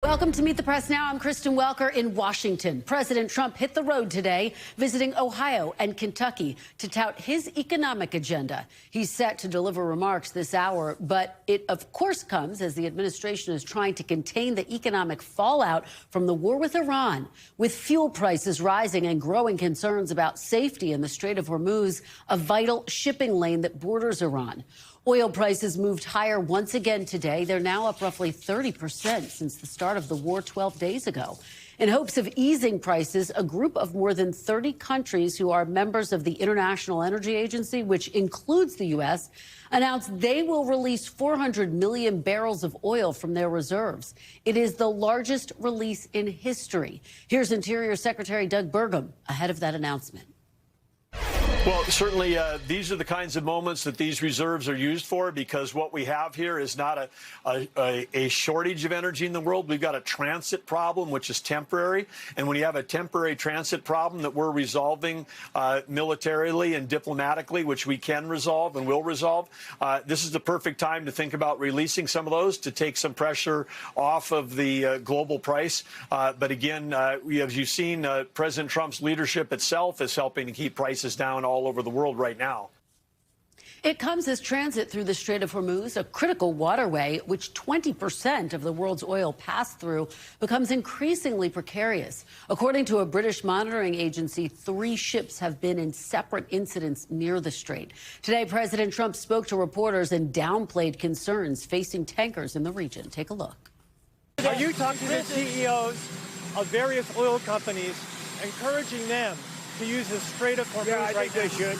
Welcome to Meet the Press Now. I'm Kristen Welker in Washington. President Trump hit the road today, visiting Ohio and Kentucky to tout his economic agenda. He's set to deliver remarks this hour, but it, of course, comes as the administration is trying to contain the economic fallout from the war with Iran. With fuel prices rising and growing concerns about safety in the Strait of Hormuz, a vital shipping lane that borders Iran. Oil prices moved higher once again today. They're now up roughly 30% since the start of the war 12 days ago. In hopes of easing prices, a group of more than 30 countries who are members of the International Energy Agency, which includes the U.S., announced they will release 400 million barrels of oil from their reserves. It is the largest release in history. Here's Interior Secretary Doug Burgum ahead of that announcement. Well, certainly these are the kinds of moments that these reserves are used for, because what we have here is not a shortage of energy in the world. We've got a transit problem, which is temporary. And when you have a temporary transit problem that we're resolving militarily and diplomatically, which we can resolve and will resolve, this is the perfect time to think about releasing some of those to take some pressure off of the global price. But again, as you've seen, President Trump's leadership itself is helping to keep prices down all over the world right now. It comes as transit through the Strait of Hormuz, a critical waterway which 20% of the world's oil passed through, becomes increasingly precarious. According to a British monitoring agency, 3 ships have been in separate incidents near the strait. Today, President Trump spoke to reporters and downplayed concerns facing tankers in the region. Take a look. Are you talking to the CEOs of various oil companies, encouraging them to use the Strait of Hormuz? Yeah, I think they should.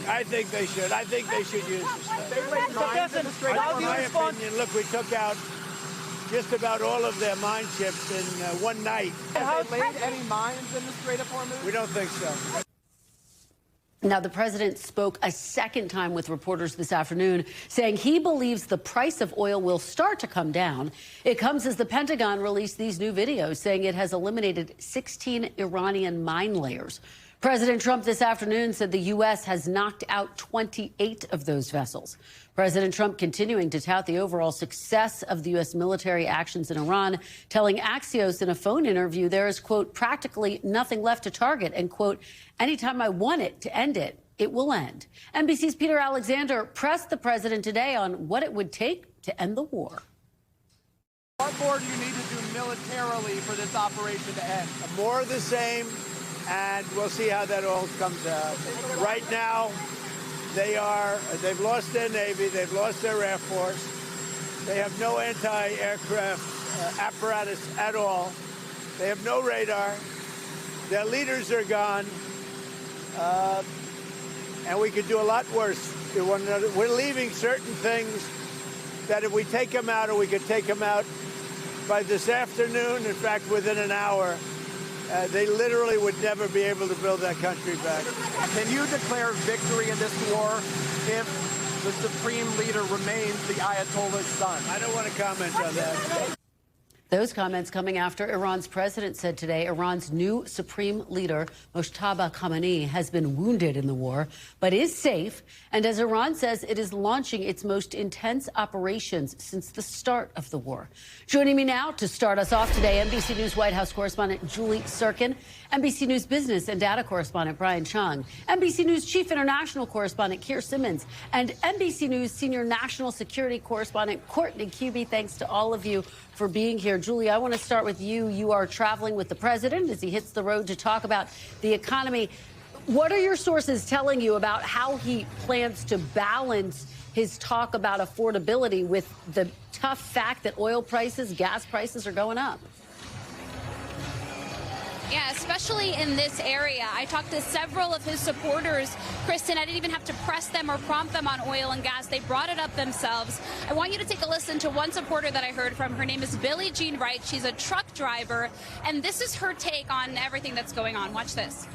I think they should. I think they should use the Strait. In my opinion, look, we took out just about all of their mine ships in one night. Have they laid any mines in the Strait of Hormuz? We don't think so. Now, the president spoke a second time with reporters this afternoon, saying he believes the price of oil will start to come down. It comes as the Pentagon released these new videos saying it has eliminated 16 Iranian mine layers. President Trump this afternoon said the U.S. has knocked out 28 of those vessels. President Trump continuing to tout the overall success of the U.S. military actions in Iran, telling Axios in a phone interview there is, quote, practically nothing left to target, and, quote, anytime I want it to end it, it will end. NBC's Peter Alexander pressed the president today on what it would take to end the war. What more do you need to do militarily for this operation to end? More of the same, and we'll see how that all comes out. Right now, they've lost their Navy, they've lost their Air Force, they have no anti-aircraft apparatus at all, they have no radar, their leaders are gone, and we could do a lot worse to one another. We're leaving certain things that if we take them out, or we could take them out by this afternoon, in fact, within an hour, they literally would never be able to build that country back. Can you declare victory in this war if the supreme leader remains the Ayatollah's son? I don't want to comment on that. Those comments coming after Iran's president said today Iran's new supreme leader, Mojtaba Khamenei, has been wounded in the war, but is safe. And as Iran says, it is launching its most intense operations since the start of the war. Joining me now to start us off today, NBC News White House correspondent Julie Tsirkin, NBC News business and data correspondent Brian Cheung, NBC News chief international correspondent Keir Simmons, and NBC News senior national security correspondent Courtney Kube. Thanks to all of you for being here. Julie, I want to start with you. You are traveling with the president as he hits the road to talk about the economy. What are your sources telling you about how he plans to balance his talk about affordability with the tough fact that oil prices, gas prices are going up? Yeah, especially in this area. I talked to several of his supporters. Kristen, I didn't even have to press them or prompt them on oil and gas. They brought it up themselves. I want you to take a listen to one supporter that I heard from. Her name is Billie Jean Wright. She's a truck driver, and this is her take on everything that's going on. Watch this.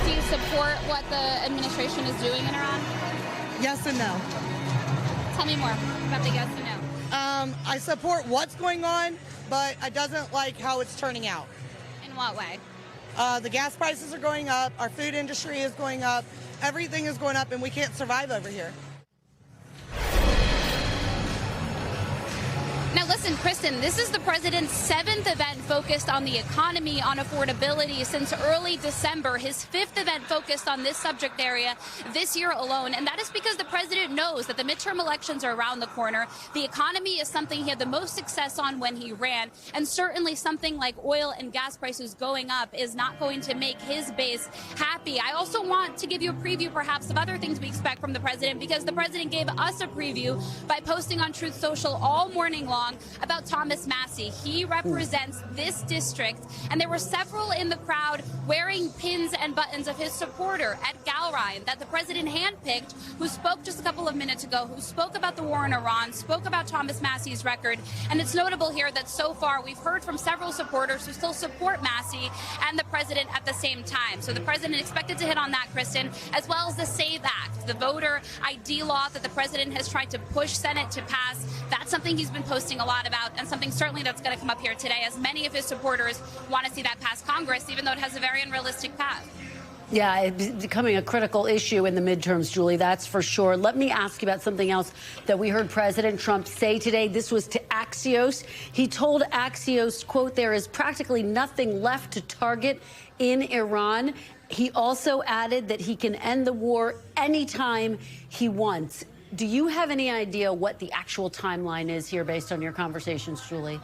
Do you support what the administration is doing in Iran? Yes and no. Tell me more about the yes and no. I support what's going on, but I doesn't like how it's turning out. In what way? The gas prices are going up, our food industry is going up, everything is going up, and we can't survive over here. Now, listen, Kristen, this is the president's 7th event focused on the economy, on affordability since early December, his 5th event focused on this subject area this year alone. And that is because the president knows that the midterm elections are around the corner. The economy is something he had the most success on when he ran. And certainly something like oil and gas prices going up is not going to make his base happy. I also want to give you a preview, perhaps, of other things we expect from the president, because the president gave us a preview by posting on Truth Social all morning long about Thomas Massie. He represents this district, and there were several in the crowd wearing pins and buttons of his supporter, Ed Galrine, that the president handpicked, who spoke just a couple of minutes ago, who spoke about the war in Iran, spoke about Thomas Massie's record. And it's notable here that so far we've heard from several supporters who still support Massie and the president at the same time. So the president expected to hit on that, Kristen, as well as the SAVE Act, the voter ID law that the president has tried to push Senate to pass. That's something he's been posting a lot about, and something certainly that's going to come up here today, as many of his supporters want to see that pass Congress, even though it has a very unrealistic path. Yeah, it's becoming a critical issue in the midterms, Julie, that's for sure. Let me ask you about something else that we heard President Trump say today. This was to Axios. He told Axios, quote, there is practically nothing left to target in Iran. He also added that he can end the war anytime he wants. Do you have any idea what the actual timeline is here based on your conversations, Julie?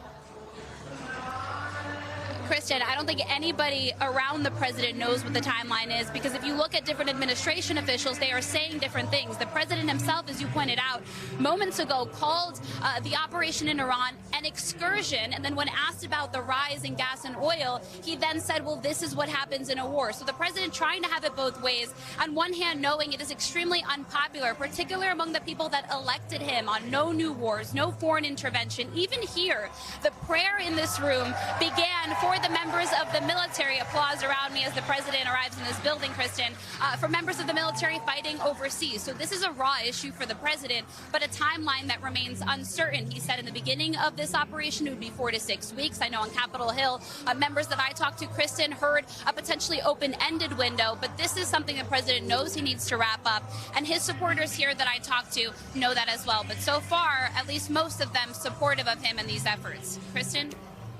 Kristen, I don't think anybody around the president knows what the timeline is, because if you look at different administration officials, they are saying different things. The president himself, as you pointed out moments ago, called the operation in Iran an excursion. And then when asked about the rise in gas and oil, he then said, well, this is what happens in a war. So the president trying to have it both ways. On one hand, knowing it is extremely unpopular, particularly among the people that elected him, on no new wars, no foreign intervention. Even here, the prayer in this room began for the members of the military. Applause around me as the president arrives in this building, Kristen, for members of the military fighting overseas. So this is a raw issue for the president, but a timeline that remains uncertain. He said in the beginning of this operation it would be 4 to 6 weeks. I know on Capitol Hill, members that I talked to, Kristen, heard a potentially open-ended window, but this is something the president knows he needs to wrap up, and his supporters here that I talked to know that as well. But so far, at least most of them supportive of him in these efforts. Kristen?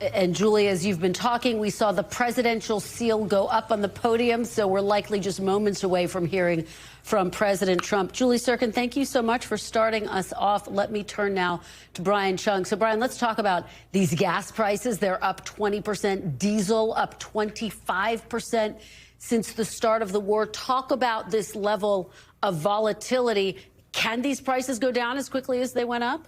And Julie, as you've been talking, we saw the presidential seal go up on the podium, so we're likely just moments away from hearing from President Trump. Julie Tsirkin, thank you so much for starting us off. Let me turn now to Brian Cheung. So, Brian, let's talk about these gas prices. They're up 20%, diesel up 25% since the start of the war. Talk about this level of volatility. Can these prices go down as quickly as they went up?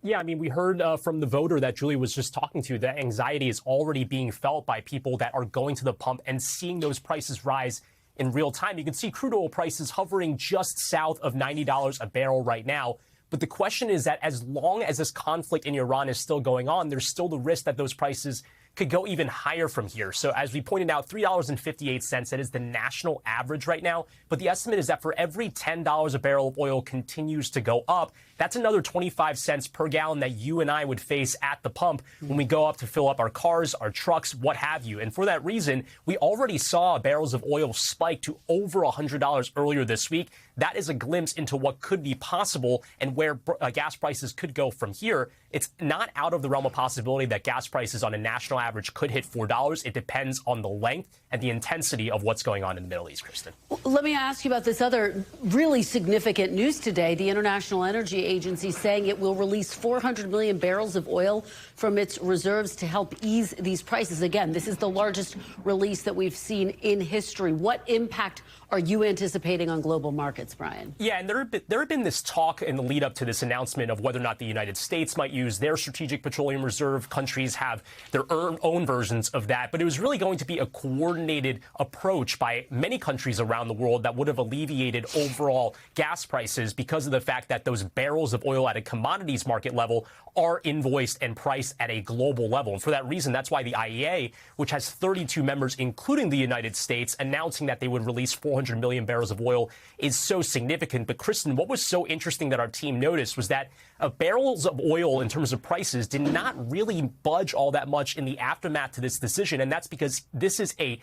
Yeah, I mean, we heard from the voter that Julie was just talking to that anxiety is already being felt by people that are going to the pump and seeing those prices rise in real time. You can see crude oil prices hovering just south of $90 a barrel right now. But the question is that as long as this conflict in Iran is still going on, there's still the risk that those prices could go even higher from here. So as we pointed out, $3.58, that is the national average right now. But the estimate is that for every $10 a barrel of oil continues to go up, that's another 25 cents per gallon that you and I would face at the pump when we go up to fill up our cars, our trucks, what have you. And for that reason, we already saw barrels of oil spike to over $100 earlier this week. That is a glimpse into what could be possible and where gas prices could go from here. It's not out of the realm of possibility that gas prices on a national average could hit $4. It depends on the length and the intensity of what's going on in the Middle East, Kristen. Let me ask you about this other really significant news today. The International Energy Agency saying it will release 400 million barrels of oil from its reserves to help ease these prices. Again, this is the largest release that we've seen in history. What impact are you anticipating on global markets, Brian? Yeah, and there had been this talk in the lead up to this announcement of whether or not the United States might use their strategic petroleum reserve. Countries have their own versions of that, but it was really going to be a coordinated approach by many countries around the world that would have alleviated overall gas prices because of the fact that those barrels of oil at a commodities market level are invoiced and priced at a global level. And for that reason, that's why the IEA, which has 32 members, including the United States, announcing that they would release 400 million barrels of oil is so significant. But Kristen, what was so interesting that our team noticed was that barrels of oil in terms of prices did not really budge all that much in the aftermath to this decision. And that's because this is a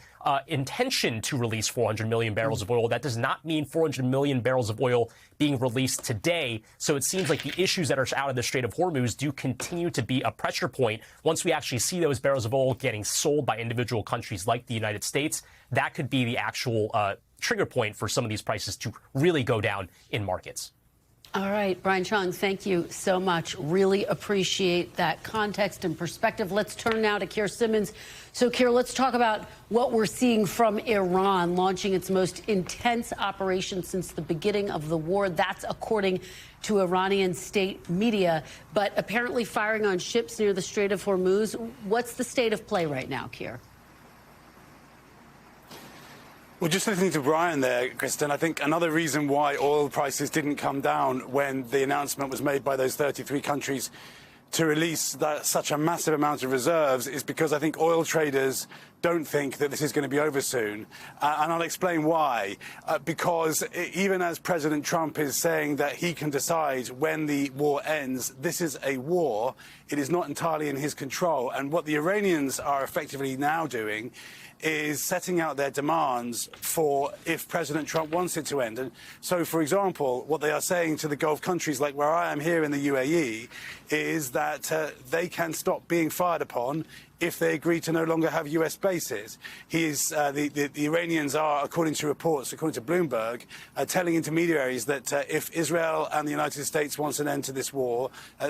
intention to release 400 million barrels of oil. That does not mean 400 million barrels of oil being released today. So it seems like the issues that are out of the Strait of Hormuz do continue to be a pressure point. Once we actually see those barrels of oil getting sold by individual countries like the United States, that could be the actual trigger point for some of these prices to really go down in markets. All right, Brian Cheung, thank you so much. Really appreciate that context and perspective. Let's turn now to Keir Simmons. So, Keir, let's talk about what we're seeing from Iran launching its most intense operation since the beginning of the war. That's according to Iranian state media, but apparently firing on ships near the Strait of Hormuz. What's the state of play right now, Keir? Well, just listening to Brian there, Kristen, I think another reason why oil prices didn't come down when the announcement was made by those 33 countries to release such a massive amount of reserves is because I think oil traders don't think that this is going to be over soon. And I'll explain why. Because even as President Trump is saying that he can decide when the war ends, this is a war. It is not entirely in his control. And what the Iranians are effectively now doing is setting out their demands for if President Trump wants it to end. And so, for example, what they are saying to the Gulf countries, like where I am here in the UAE, is that they can stop being fired upon if they agree to no longer have U.S. bases. The Iranians are, according to reports, according to Bloomberg, telling intermediaries that if Israel and the United States wants an end to this war,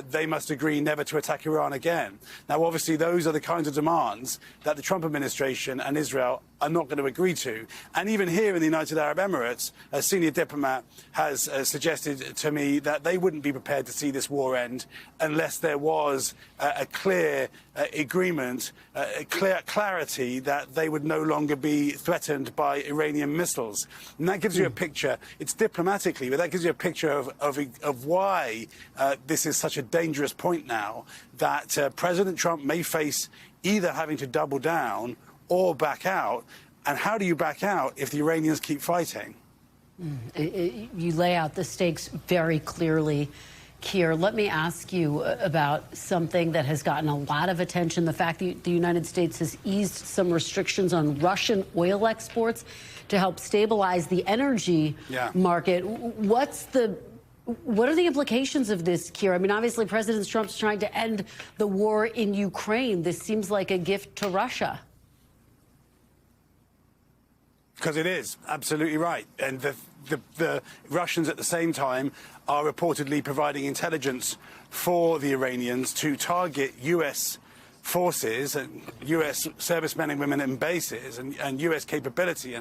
they must agree never to attack Iran again. Now, obviously, those are the kinds of demands that the Trump administration and Israel are not going to agree to. And even here in the United Arab Emirates, a senior diplomat has suggested to me that they wouldn't be prepared to see this war end unless there was a clear agreement, clarity that they would no longer be threatened by Iranian missiles. And that gives you a picture, it's diplomatically, but that gives you a picture of why this is such a dangerous point now, that President Trump may face either having to double down or back out. And how do you back out if the Iranians keep fighting? You lay out the stakes very clearly, Keir. Let me ask you about something that has gotten a lot of attention, the fact that the United States has eased some restrictions on Russian oil exports to help stabilize the energy market. What are the implications of this, Keir? I mean, obviously, President Trump's trying to end the war in Ukraine. This seems like a gift to Russia. Because it is, absolutely right. And the Russians at the same time are reportedly providing intelligence for the Iranians to target U.S. forces and U.S. servicemen and women in bases and U.S. capability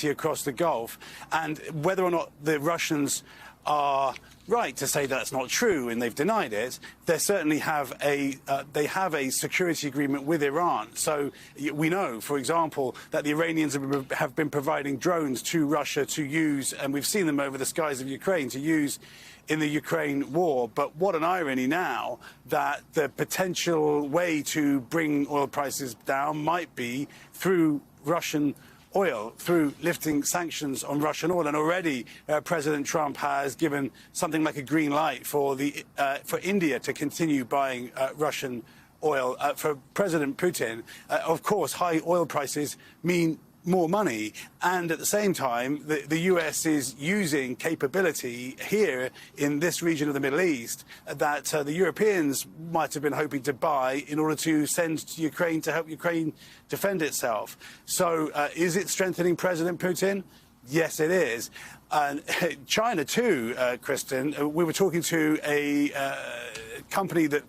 across the Gulf. And whether or not the Russians are right to say that's not true, and they've denied it, they certainly have a security agreement with Iran. So we know, for example, that the Iranians have been providing drones to Russia to use, and we've seen them over the skies of Ukraine, to use in the Ukraine war. But what an irony now that the potential way to bring oil prices down might be through Russian oil, through lifting sanctions on Russian oil. And already President Trump has given something like a green light for India to continue buying Russian oil. For President Putin, of course, high oil prices mean more money, and at the same time the US is using capability here in this region of the Middle East that the Europeans might have been hoping to buy in order to send to Ukraine to help Ukraine defend itself. So is it strengthening President Putin? Yes, it is. And China too, Kristen. We were talking to a company that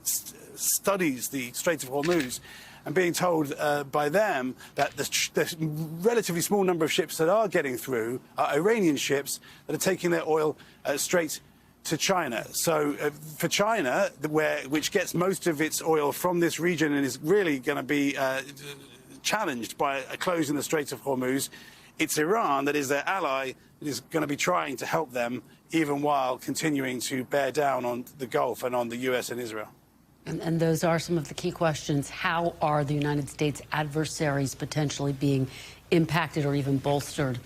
studies the Strait of Hormuz, and being told by them that the relatively small number of ships that are getting through are Iranian ships that are taking their oil straight to China. So for China, which gets most of its oil from this region and is really going to be challenged by a close in the Strait of Hormuz, it's Iran that is their ally that is going to be trying to help them, even while continuing to bear down on the Gulf and on the US and Israel. And those are some of the key questions. How are the United States adversaries potentially being impacted or even bolstered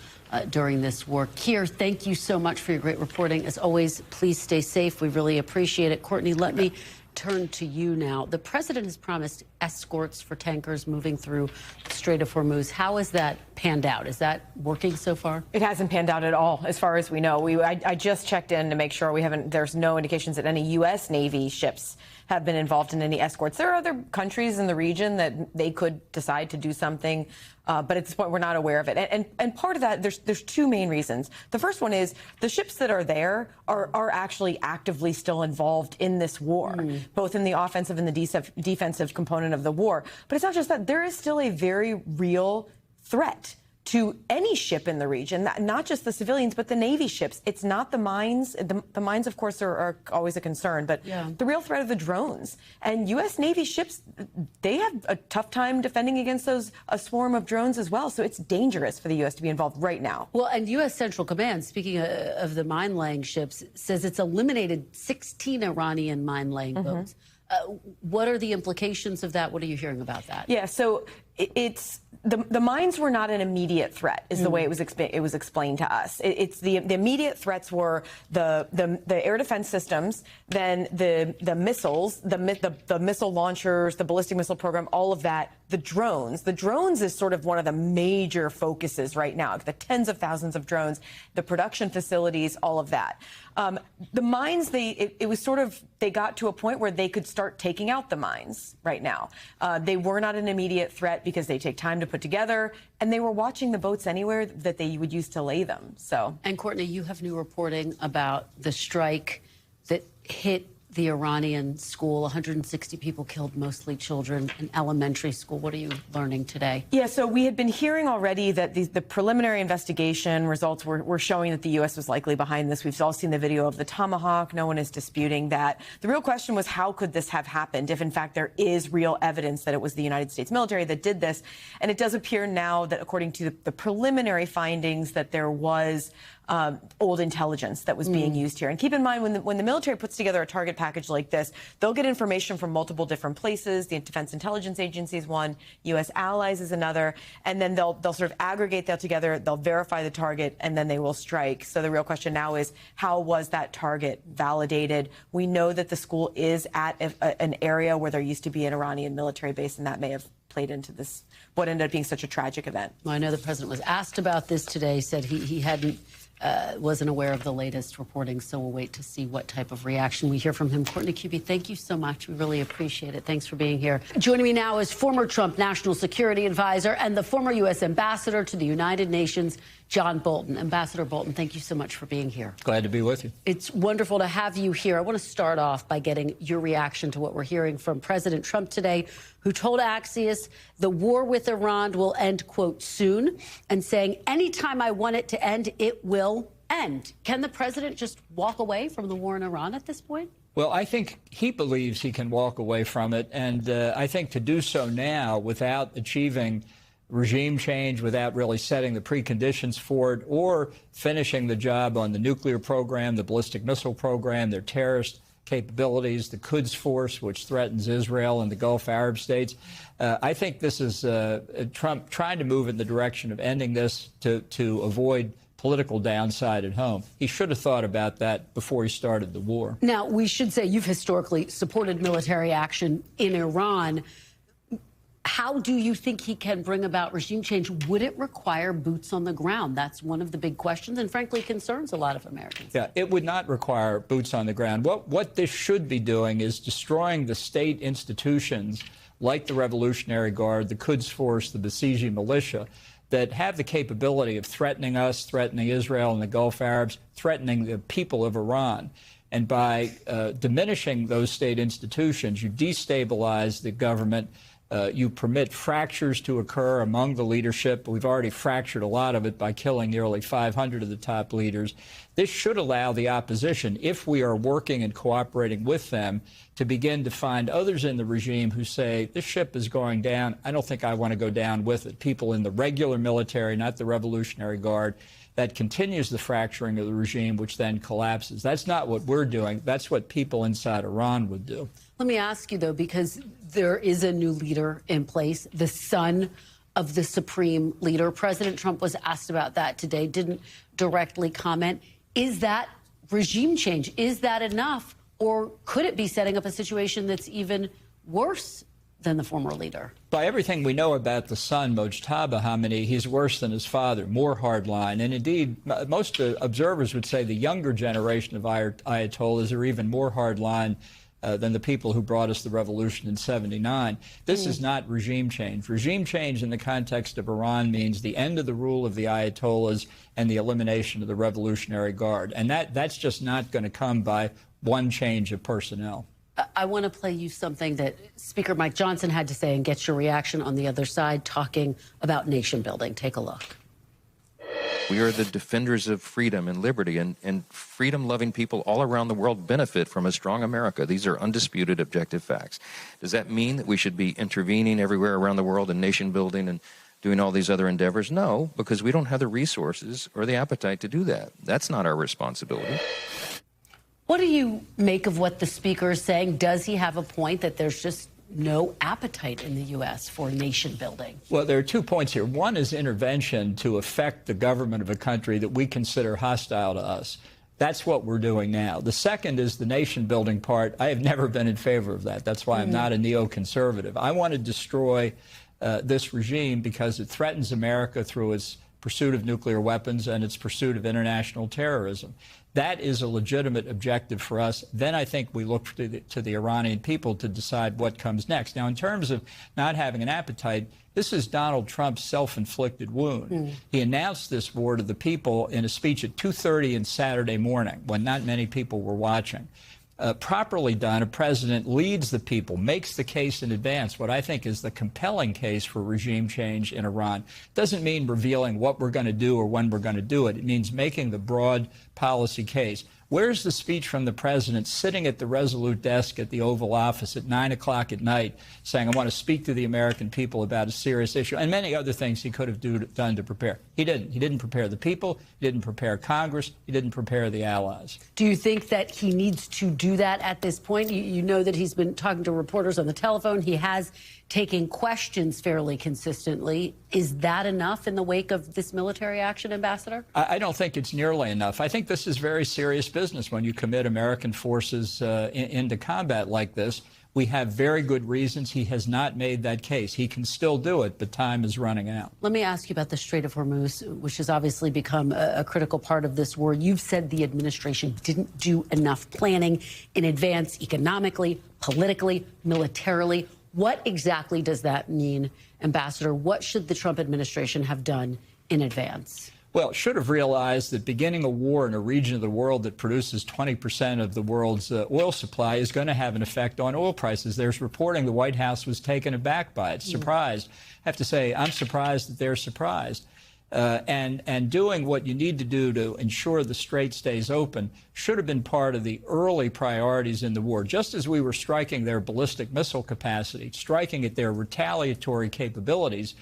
during this war. Keir, thank you so much for your great reporting. As always, please stay safe. We really appreciate it. Courtney, let me turn to you now. The president has promised escorts for tankers moving through the Strait of Hormuz. How has that panned out? Is that working so far? It hasn't panned out at all, as far as we know. I just checked in to make sure there's no indications that any U.S. Navy ships have been involved in any escorts. There are other countries in the region that they could decide to do something, but at this point we're not aware of it. And part of that, there's two main reasons. The first one is the ships that are there are actually actively still involved in this war, both in the offensive and the defensive component of the war. But it's not just that. There is still a very real threat to any ship in the region, not just the civilians, but the Navy ships. It's not the mines. The mines, of course, are always a concern, but the real threat are the drones. And U.S. Navy ships, they have a tough time defending against a swarm of drones as well. So it's dangerous for the U.S. to be involved right now. Well, and U.S. Central Command, speaking of the mine-laying ships, says it's eliminated 16 Iranian mine-laying boats. What are the implications of that? What are you hearing about that? Yeah, so it's the mines were not an immediate threat, is the way it was explained to us. It's the immediate threats were the air defense systems, then the missiles, the missile launchers, the ballistic missile program, all of that. The drones. The drones is sort of one of the major focuses right now. The tens of thousands of drones, the production facilities, all of that. The mines, it was sort of, they got to a point where they could start taking out the mines right now. They were not an immediate threat because they take time to put together, and they were watching the boats anywhere that they would use to lay them. So. And Courtney, you have new reporting about the strike that hit the Iranian school. 160 people killed, mostly children, an elementary school. What are you learning today? Yeah, so we had been hearing already that the preliminary investigation results were showing that the U.S. was likely behind this. We've all seen the video of the Tomahawk. No one is disputing that. The real question was, how could this have happened if, in fact, there is real evidence that it was the United States military that did this? And it does appear now that, according to the preliminary findings, that there was old intelligence that was being used here. And keep in mind, when the military puts together a target package like this, they'll get information from multiple different places. The Defense Intelligence Agency is one, U.S. allies is another, and then they'll sort of aggregate that together, they'll verify the target, and then they will strike. So the real question now is, how was that target validated? We know that the school is at an area where there used to be an Iranian military base, and that may have played into this, what ended up being such a tragic event. Well, I know the president was asked about this today, said he wasn't aware of the latest reporting, so we'll wait to see what type of reaction we hear from him. Courtney Kube, thank you so much. We really appreciate it. Thanks for being here. Joining me now is former Trump National Security Advisor and the former U.S. Ambassador to the United Nations, John Bolton. Ambassador Bolton, thank you so much for being here. Glad to be with you. It's wonderful to have you here. I want to start off by getting your reaction to what we're hearing from President Trump today, who told Axios the war with Iran will end, quote, soon, and saying, anytime I want it to end, it will end. Can the president just walk away from the war in Iran at this point? Well, I think he believes he can walk away from it. And I think to do so now without achieving regime change, without really setting the preconditions for it, or finishing the job on the nuclear program, the ballistic missile program, their terrorist capabilities, the Quds force, which threatens Israel and the Gulf Arab states. I think this is Trump trying to move in the direction of ending this to avoid political downside at home. He should have thought about that before he started the war. Now, we should say you've historically supported military action in Iran. How do you think he can bring about regime change? Would it require boots on the ground? That's one of the big questions and, frankly, concerns a lot of Americans. Yeah, it would not require boots on the ground. What this should be doing is destroying the state institutions like the Revolutionary Guard, the Quds Force, the Basiji militia, that have the capability of threatening us, threatening Israel and the Gulf Arabs, threatening the people of Iran. And by diminishing those state institutions, you destabilize the government. You permit fractures to occur among the leadership. We've already fractured a lot of it by killing nearly 500 of the top leaders. This should allow the opposition, if we are working and cooperating with them, to begin to find others in the regime who say, this ship is going down. I don't think I want to go down with it. People in the regular military, not the Revolutionary Guard. That continues the fracturing of the regime, which then collapses. That's not what we're doing. That's what people inside Iran would do. Let me ask you, though, because there is a new leader in place, the son of the supreme leader. President Trump was asked about that today, didn't directly comment. Is that regime change? Is that enough? Or could it be setting up a situation that's even worse than the former leader? By everything we know about the son, Mojtaba Khamenei, he's worse than his father, more hardline. And indeed, most observers would say the younger generation of Ayatollahs are even more hardline than the people who brought us the revolution in '79. This is not regime change. Regime change in the context of Iran means the end of the rule of the Ayatollahs and the elimination of the Revolutionary Guard. And that's just not going to come by one change of personnel. I want to play you something that Speaker Mike Johnson had to say and get your reaction on the other side, talking about nation building. Take a look. We are the defenders of freedom and liberty, and freedom-loving people all around the world benefit from a strong America. These are undisputed, objective facts. Does that mean that we should be intervening everywhere around the world in nation building and doing all these other endeavors? No, because we don't have the resources or the appetite to do that. That's not our responsibility. What do you make of what the speaker is saying? Does he have a point that there's just no appetite in the U.S. for nation building? Well, there are 2 points here. One is intervention to affect the government of a country that we consider hostile to us. That's what we're doing now. The second is the nation building part. I have never been in favor of that. That's why I'm not a neoconservative. I want to destroy this regime because it threatens America through its pursuit of nuclear weapons and its pursuit of international terrorism. That is a legitimate objective for us. Then I think we look to the Iranian people to decide what comes next. Now, in terms of not having an appetite, this is Donald Trump's self-inflicted wound. He announced this war to the people in a speech at 2:30 on Saturday morning when not many people were watching. Properly done, a president leads the people, makes the case in advance, what I think is the compelling case for regime change in Iran. Doesn't mean revealing what we're going to do or when we're going to do it. It means making the broad policy case. Where's the speech from the president sitting at the Resolute desk at the Oval Office at 9 o'clock at night saying, I want to speak to the American people about a serious issue, and many other things he could have done to prepare? He didn't. He didn't prepare the people. He didn't prepare Congress. He didn't prepare the allies. Do you think that he needs to do that at this point? You know that he's been talking to reporters on the telephone. He has taken questions fairly consistently. Is that enough in the wake of this military action, Ambassador? I don't think it's nearly enough. I think this is very serious business when you commit American forces into combat like this. We have very good reasons. He has not made that case. He can still do it, but time is running out. Let me ask you about the Strait of Hormuz, which has obviously become a critical part of this war. You've said the administration didn't do enough planning in advance, economically, politically, militarily. What exactly does that mean, Ambassador? What should the Trump administration have done in advance? Well, it should have realized that beginning a war in a region of the world that produces 20% of the world's oil supply is going to have an effect on oil prices. There's reporting the White House was taken aback by it, surprised. I have to say, I'm surprised that they're surprised. And doing what you need to do to ensure the strait stays open should have been part of the early priorities in the war. Just as we were striking their ballistic missile capacity, striking at their retaliatory capabilities,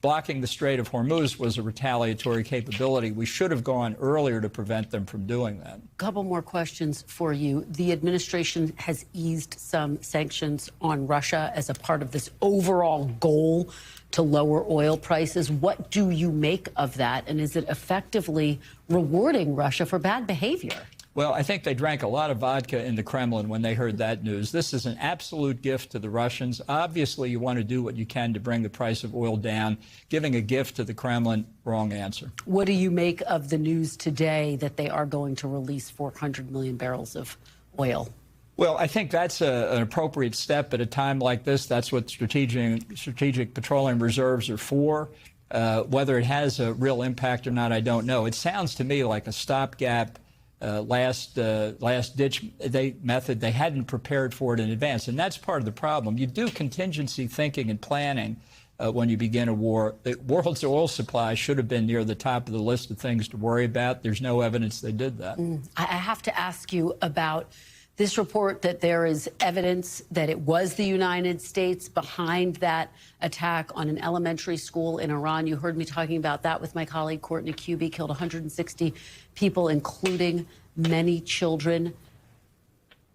blocking the Strait of Hormuz was a retaliatory capability. We should have gone earlier to prevent them from doing that. A couple more questions for you. The administration has eased some sanctions on Russia as a part of this overall goal to lower oil prices. What do you make of that? And is it effectively rewarding Russia for bad behavior? Well, I think they drank a lot of vodka in the Kremlin when they heard that news. This is an absolute gift to the Russians. Obviously, you want to do what you can to bring the price of oil down. Giving a gift to the Kremlin, wrong answer. What do you make of the news today that they are going to release 400 million barrels of oil? Well, I think that's an appropriate step at a time like this. That's what strategic petroleum reserves are for. Whether it has a real impact or not, I don't know. It sounds to me like a stopgap last-ditch method. They hadn't prepared for it in advance, and that's part of the problem. You do contingency thinking and planning when you begin a war. The world's oil supply should have been near the top of the list of things to worry about. There's no evidence they did that. I have to ask you about this report that there is evidence that it was the United States behind that attack on an elementary school in Iran. You heard me talking about that with my colleague Courtney Kube. Killed 160 people, including many children.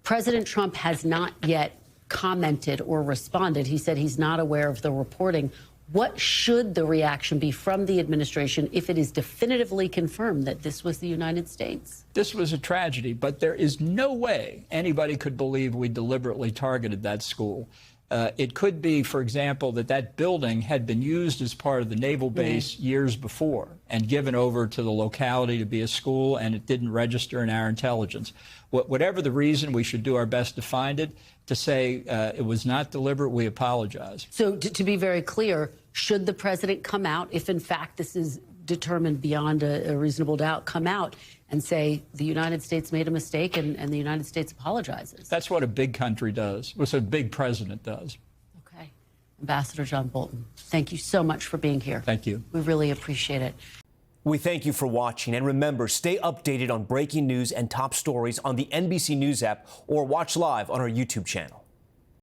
President Trump has not yet commented or responded. He said he's not aware of the reporting. What should the reaction be from the administration if it is definitively confirmed that this was the United States? This was a tragedy, but there is no way anybody could believe we deliberately targeted that school. It could be, for example, that building had been used as part of the naval base years before and given over to the locality to be a school, and it didn't register in our intelligence. Whatever the reason, we should do our best to find it. To say it was not deliberate, we apologize. So to be very clear, should the president come out, if in fact this is determined beyond a reasonable doubt, come out and say the United States made a mistake and the United States apologizes? That's what a big country does. What a big president does. Okay. Ambassador John Bolton, thank you so much for being here. Thank you. We really appreciate it. We thank you for watching, and remember, stay updated on breaking news and top stories on the NBC News app or watch live on our YouTube channel.